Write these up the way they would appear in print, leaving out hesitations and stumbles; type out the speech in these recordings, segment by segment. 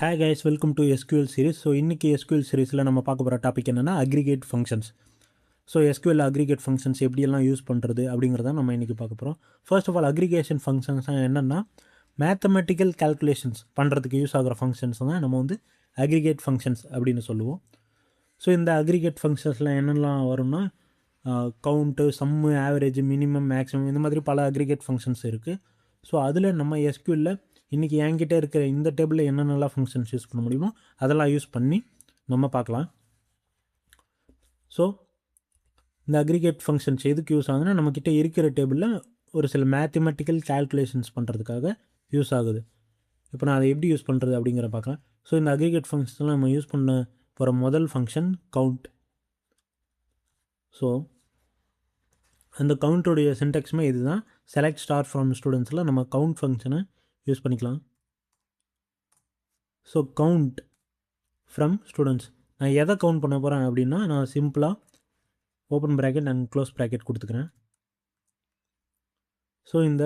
Hi guys, welcome to SQL series. So இன்றைக்கி SQL சீரீஸில் நம்ம பார்க்க போகிற டாபிக் என்னென்னா aggregate functions. So SQL aggregate functions எப்படியெல்லாம் யூஸ் பண்ணுறது அப்படிங்கிறத நம்ம இன்றைக்கி பார்க்க போகிறோம். First of all aggregation functions என்னென்னா மேத்தமெட்டிக்கல் கால்குலேஷன்ஸ் பண்ணுறதுக்கு யூஸ் ஆகிற ஃபங்க்ஷன்ஸ் தான் நம்ம வந்து அக்ரிகேட் ஃபங்க்ஷன்ஸ் அப்படின்னு சொல்லுவோம். ஸோ இந்த அக்ரிகேட் ஃபங்க்ஷன்ஸில் என்னெல்லாம் வரும்னா கவுண்ட்டு, சம்மு, ஆவரேஜ், மினிமம், மேக்ஸிமம் இந்த மாதிரி பல அக்ரிகேட் ஃபங்க்ஷன்ஸ் இருக்குது. ஸோ அதில் நம்ம SQLல இன்றைக்கி என்கிட்ட இருக்கிற இந்த டேபிளில் என்னென்னலாம் ஃபங்க்ஷன்ஸ் யூஸ் பண்ண முடியுமோ அதெல்லாம் யூஸ் பண்ணி நம்ம பார்க்கலாம். ஸோ இந்த அக்ரிகேட் ஃபங்க்ஷன்ஸ் எதுக்கு யூஸ் ஆகுதுன்னா நம்மக்கிட்ட இருக்கிற டேபிளில் ஒரு சில மேத்தமெட்டிக்கல் கால்குலேஷன்ஸ் பண்ணுறதுக்காக யூஸ் ஆகுது. இப்போ நான் அதை எப்படி யூஸ் பண்ணுறது அப்படிங்கிற பார்க்கலாம். ஸோ இந்த அக்ரிகேட் ஃபங்க்ஷன்ஸ்லாம் நம்ம யூஸ் பண்ண போகிற முதல் ஃபங்க்ஷன் கவுண்ட். ஸோ அந்த கவுண்ட்டுடைய சின்டெக்ஸுமே இது தான். செலக்ட் ஸ்டார் ஃப்ரம் ஸ்டூடெண்ட்ஸில் நம்ம கவுண்ட் ஃபங்க்ஷனை யூஸ் பண்ணிக்கலாம். ஸோ கவுண்ட் ஃப்ரம் ஸ்டூடெண்ட்ஸ் நான் எதை கவுண்ட் பண்ண போகிறேன் அப்படின்னா நான் சிம்பிளாக open bracket and close bracket கொடுத்துக்கிறேன். ஸோ இந்த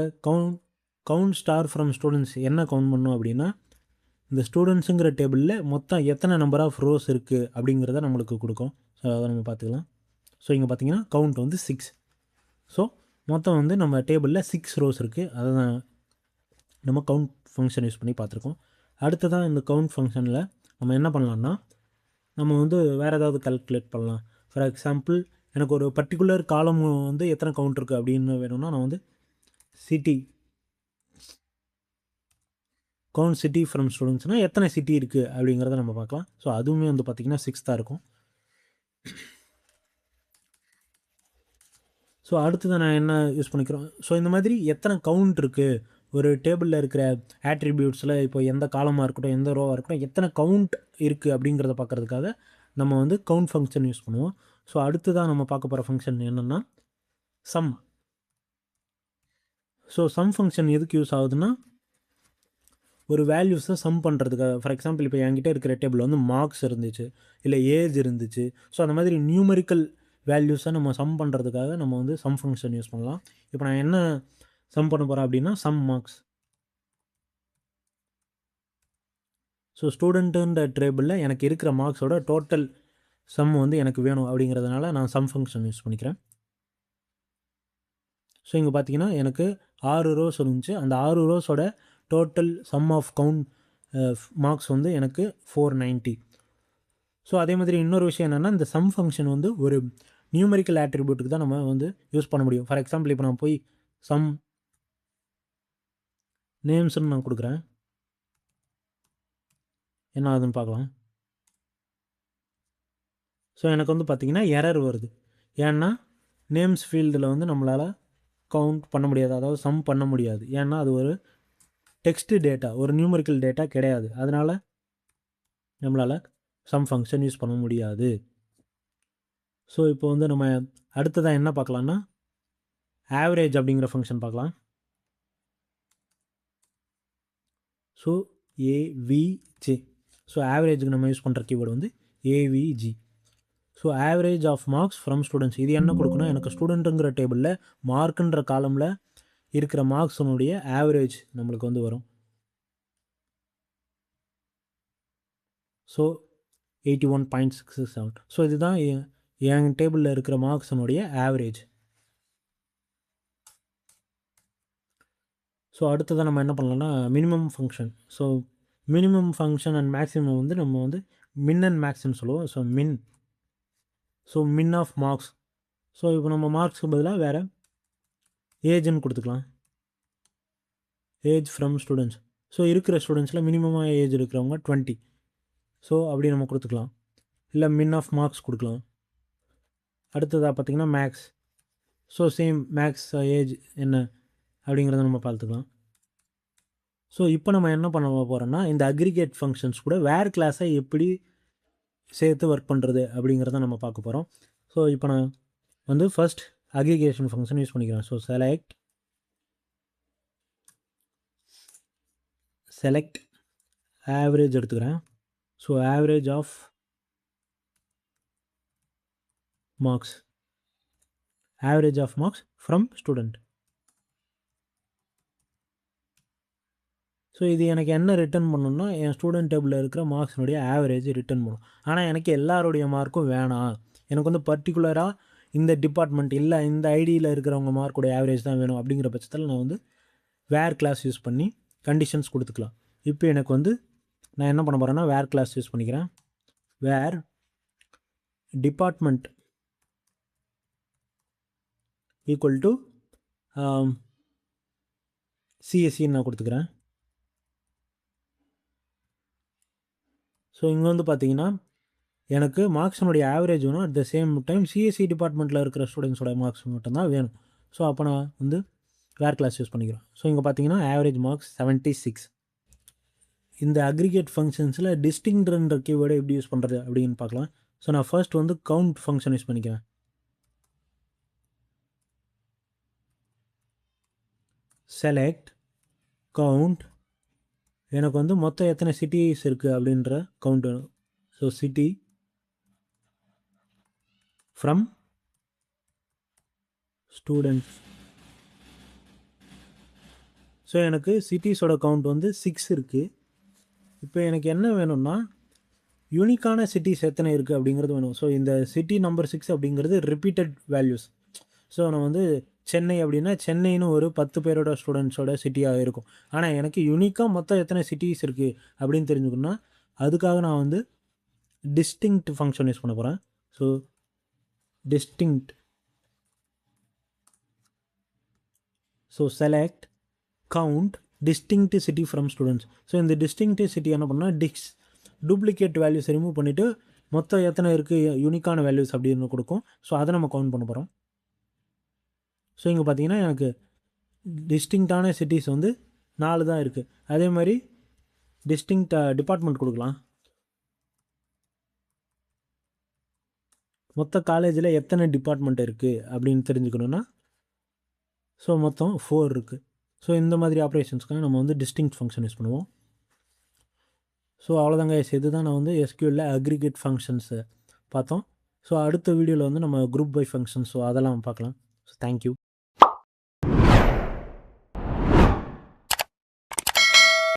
கவுண்ட் ஸ்டார் ஃப்ரம் ஸ்டூடெண்ட்ஸ் என்ன கவுண்ட் பண்ணோம் அப்படின்னா இந்த ஸ்டூடெண்ட்ஸுங்கிற டேபிளில் மொத்தம் எத்தனை நம்பர் ஆஃப் ரோஸ் இருக்குது அப்படிங்கிறத நம்மளுக்கு கொடுக்கும். ஸோ அதை நம்ம பார்த்துக்கலாம். ஸோ இங்கே பார்த்தீங்கன்னா கவுண்ட் வந்து 6. ஸோ மொத்தம் வந்து நம்ம டேபிளில் 6 ரோஸ் இருக்குது. அதை தான் நம்ம கவுண்ட் ஃபங்க்ஷன் யூஸ் பண்ணி பார்த்துருக்கோம். அடுத்ததான் இந்த கவுண்ட் ஃபங்க்ஷனில் நம்ம என்ன பண்ணலான்னா நம்ம வந்து வேறு ஏதாவது கால்குலேட் பண்ணலாம். ஃபார் எக்ஸாம்பிள் எனக்கு ஒரு பர்டிகுலர் காலம் வந்து எத்தனை கவுண்ட் இருக்குது அப்படின்னு வேணும்னா நான் வந்து சிட்டி கவுண்ட் சிட்டி ஃப்ரம் ஸ்டூடெண்ட்ஸ்னால் எத்தனை சிட்டி இருக்குது அப்படிங்கிறத நம்ம பார்க்கலாம். ஸோ அதுவுமே வந்து பார்த்திங்கன்னா 6 தான் இருக்கும். ஸோ அடுத்தது நான் என்ன யூஸ் பண்ணிக்கிறோம். ஸோ இந்த மாதிரி எத்தனை கவுண்ட் இருக்குது ஒரு டேபிளில் இருக்கிற ஆட்ரிபியூட்ஸில் இப்போ எந்த காலமாக இருக்கட்டும் எந்த ரோவாக இருக்கட்டும் எத்தனை கவுண்ட் இருக்குது அப்படிங்கிறத பார்க்குறதுக்காக நம்ம வந்து கவுண்ட் ஃபங்க்ஷன் யூஸ் பண்ணுவோம். ஸோ அடுத்ததான் நம்ம பார்க்க போகிற ஃபங்க்ஷன் என்னென்னா சம். ஸோ சம் ஃபங்க்ஷன் எதுக்கு யூஸ் ஆகுதுன்னா ஒரு வேல்யூஸை சம் பண்ணுறதுக்காக. ஃபார் எக்ஸாம்பிள் இப்போ என்கிட்ட இருக்கிற டேபிள் வந்து மார்க்ஸ் இருந்துச்சு, இல்லை ஏஜ் இருந்துச்சு. ஸோ அந்த மாதிரி நியூமரிக்கல் வேல்யூஸை நம்ம சம் பண்ணுறதுக்காக நம்ம வந்து சம் ஃபங்க்ஷன் யூஸ் பண்ணலாம். இப்போ நான் என்ன சம் பண்ண போகிறேன் அப்படின்னா சம் மார்க்ஸ். ஸோ ஸ்டூடெண்ட்டுன்ற டேபிளில் எனக்கு இருக்கிற மார்க்ஸோட டோட்டல் சம் வந்து எனக்கு வேணும் அப்படிங்கிறதுனால நான் சம் ஃபங்க்ஷன் யூஸ் பண்ணிக்கிறேன். ஸோ இங்கே பார்த்தீங்கன்னா எனக்கு 6 ரோஸ் இருந்துச்சு. அந்த 6 ரோஸோட total sum of count marks வந்து எனக்கு 490. ஸோ அதே மாதிரி இன்னொரு விஷயம் என்னென்னா இந்த சம் ஃபங்க்ஷன் வந்து ஒரு நியூமரிக்கல் ஆட்ரிபியூட்டுக்கு தான் நம்ம வந்து யூஸ் பண்ண முடியும். ஃபார் எக்ஸாம்பிள் இப்போ நான் போய் சம் நேம்ஸ்ன்னு நான் கொடுக்குறேன். என்ன ஆகுதுன்னு பார்க்கலாம். ஸோ எனக்கு வந்து பார்த்திங்கன்னா எரர் வருது. ஏன்னா நேம்ஸ் ஃபீல்டில் வந்து நம்மளால் கவுண்ட் பண்ண முடியாது, அதாவது சம் பண்ண முடியாது. ஏன்னா அது ஒரு டெக்ஸ்ட்டு டேட்டா, ஒரு நியூமரிக்கல் டேட்டா கிடையாது. அதனால் நம்மளால் சம் ஃபங்க்ஷன் யூஸ் பண்ண முடியாது. ஸோ இப்போ வந்து நம்ம அடுத்ததாக என்ன பார்க்கலான்னா ஆவரேஜ் அப்படிங்கிற ஃபங்க்ஷன் பார்க்கலாம். So AVJ. ஸோ ஆவரேஜுக்கு நம்ம யூஸ் பண்ணுற கீவேர்டு வந்து AVG. So average of marks from students. இது என்ன கொடுக்கணும், எனக்கு ஸ்டூடெண்ட்டுங்கிற டேபிளில் மார்க்குன்ற காலமில் இருக்கிற மார்க்ஸனுடைய ஆவரேஜ் நம்மளுக்கு வந்து வரும். ஸோ 81.667. ஸோ இதுதான் என் டேபிளில் இருக்கிற மார்க்ஸனுடைய ஆவரேஜ். ஸோ அடுத்ததான் நம்ம என்ன பண்ணலாம்னா minimum function. So minimum function and maximum வந்து நம்ம வந்து மின் அண்ட் மேக்ஸ்ன்னு சொல்லுவோம். ஸோ மின் ஆஃப் மார்க்ஸ். ஸோ இப்போ நம்ம மார்க்ஸ்க்கு பதிலாக வேறு ஏஜ்னு கொடுத்துக்கலாம். Age from students. ஸோ இருக்கிற ஸ்டூடெண்ட்ஸில் மினிமமாக ஏஜ் இருக்கிறவங்க 20. ஸோ அப்படி நம்ம கொடுத்துக்கலாம். இல்லை மின் ஆஃப் மார்க்ஸ் கொடுக்கலாம். அடுத்ததாக பார்த்திங்கன்னா max. So same max age என்ன அப்படிங்கிறத நம்ம பார்த்துக்கலாம். ஸோ இப்போ நம்ம என்ன பண்ண போகிறோன்னா இந்த அக்ரிகேட் ஃபங்க்ஷன்ஸ் கூட வேர் கிளாஸை எப்படி சேர்த்து ஒர்க் பண்ணுறது அப்படிங்கிறத நம்ம பார்க்க போகிறோம். ஸோ இப்போ நான் வந்து ஃபர்ஸ்ட் அக்ரிகேஷன் ஃபங்க்ஷன் யூஸ் பண்ணிக்கிறேன். ஸோ செலக்ட் ஆவரேஜ் எடுத்துக்கிறேன். So average of marks from student. So இது எனக்கு என்ன ரிட்டர்ன் பண்ணணும்னா என் ஸ்டூடெண்ட் டேபிளில் இருக்கிற மார்க்ஸினுடைய ஆவரேஜ் ரிட்டர்ன் பண்ணும். ஆனால் எனக்கு எல்லாருடைய மார்க்கும் வேணாம், எனக்கு வந்து பர்டிகுலராக இந்த டிபார்ட்மெண்ட் இல்லை இந்த ஐடியில் இருக்கிறவங்க மார்க்குடைய ஆவரேஜ் தான் வேணும் அப்படிங்கிற பட்சத்தில் நான் வந்து வேர் கிளாஸ் யூஸ் பண்ணி கண்டிஷன்ஸ் கொடுத்துக்கலாம். இப்போ எனக்கு வந்து நான் என்ன பண்ண போகிறேன்னா வேர் கிளாஸ் யூஸ் பண்ணிக்கிறேன். வேர் டிபார்ட்மெண்ட் ஈக்குவல் டு சிஎஸ்சின்னு நான் கொடுத்துக்கிறேன். ஸோ இங்கே வந்து பார்த்தீங்கன்னா எனக்கு மார்க்ஸினுடைய ஆவரேஜ் வேணும், at the same time CSC டிபார்ட்மெண்ட்டில் இருக்கிற ஸ்டூடெண்ட்ஸோட மார்க்ஸ் மட்டும்தான் வேணும். ஸோ அப்போ நான் வந்து வேர் கிளாஸ் யூஸ் பண்ணிக்கிறேன். ஸோ இங்கே பார்த்தீங்கன்னா ஆவரேஜ் மார்க்ஸ் 76. இந்த அக்ரிகேட் ஃபங்க்ஷன்ஸில் டிஸ்டிங்க்ட்ன்ற கீவேர்டை எப்படி யூஸ் பண்ணுறது அப்படின்னு பார்க்கலாம். ஸோ நான் ஃபர்ஸ்ட் வந்து கவுண்ட் ஃபங்க்ஷன் யூஸ் பண்ணிக்கிறேன். செலக்ட் கவுண்ட், எனக்கு வந்து மொத்தம் எத்தனை சிட்டிஸ் இருக்குது அப்படின்ற கவுண்ட் வேணும். So city from students. So எனக்கு சிட்டிஸோட கவுண்ட் வந்து 6 இருக்குது. இப்போ எனக்கு என்ன வேணும்னா யூனிக்கான சிட்டிஸ் எத்தனை இருக்குது அப்படிங்கிறது வேணும். ஸோ இந்த சிட்டி நம்பர் 6 அப்படிங்கிறது ரிப்பீட்டட் வேல்யூஸ். ஸோ நான் வந்து சென்னை அப்படின்னா சென்னைன்னு ஒரு 10 பேரோட ஸ்டூடெண்ட்ஸோட சிட்டியாக இருக்கும். ஆனால் எனக்கு யூனிக்காக மொத்தம் எத்தனை சிட்டிஸ் இருக்குது அப்படின்னு தெரிஞ்சுக்கணுன்னா அதுக்காக நான் வந்து டிஸ்டிங்க்ட் ஃபங்க்ஷன் யூஸ் பண்ண போகிறேன். So distinct, so select count distinct city from students. So இந்த டிஸ்டிங்க்ட் சிட்டி என்ன பண்ணால் டூப்ளிகேட் வேல்யூஸ் ரிமூவ் பண்ணிவிட்டு மொத்தம் எத்தனை இருக்குது யூனிக்கான வேல்யூஸ் அப்படின்னு கொடுக்கும். ஸோ அதை நம்ம கவுண்ட் பண்ண போகிறோம். ஸோ இங்கே பார்த்தீங்கன்னா எனக்கு டிஸ்டிங்க்டான சிட்டிஸ் வந்து 4 தான் இருக்குது. அதே மாதிரி டிஸ்டிங்க்ட் டிபார்ட்மெண்ட் கொடுக்கலாம். மொத்த காலேஜில் எத்தனை டிபார்ட்மெண்ட் இருக்குது அப்படின்னு தெரிஞ்சுக்கணுன்னா ஸோ மொத்தம் 4 இருக்குது. ஸோ இந்த மாதிரி ஆப்ரேஷன்ஸ்க்காக நம்ம வந்து டிஸ்டிங்க்ட் ஃபங்க்ஷன் யூஸ் பண்ணுவோம். ஸோ அவ்வளோதாங்க, இது தான் நான் வந்து எஸ்கியூஎல்ல அக்ரிகேட் ஃபங்க்ஷன்ஸை பார்த்தோம். ஸோ அடுத்த வீடியோவில் வந்து நம்ம குரூப் பை ஃபங்க்ஷன்ஸ் ஸோ அதெல்லாம் பார்க்கலாம். So thank you.